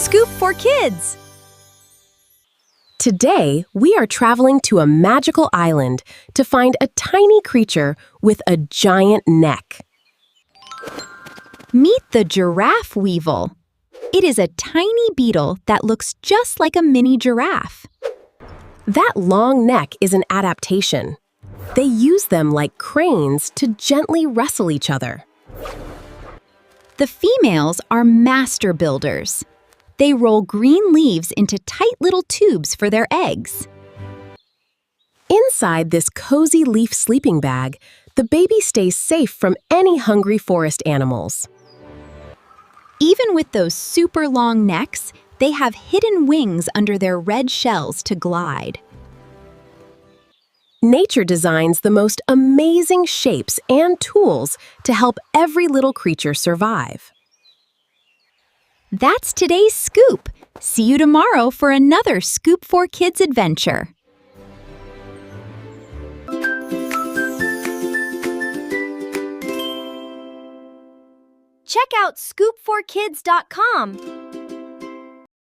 Scoop4Kids! Today, we are traveling to a magical island to find a tiny creature with a giant neck. Meet the Giraffe Weevil. It is a tiny beetle that looks just like a mini giraffe. That long neck is an adaptation. They use them like cranes to gently wrestle each other. The females are master builders. They roll green leaves into tight little tubes for their eggs. Inside this cozy leaf sleeping bag, the baby stays safe from any hungry forest animals. Even with those super long necks, they have hidden wings under their red shells to glide. Nature designs the most amazing shapes and tools to help every little creature survive. That's today's Scoop. See you tomorrow for another Scoop4Kids adventure. Check out Scoop4Kids.com.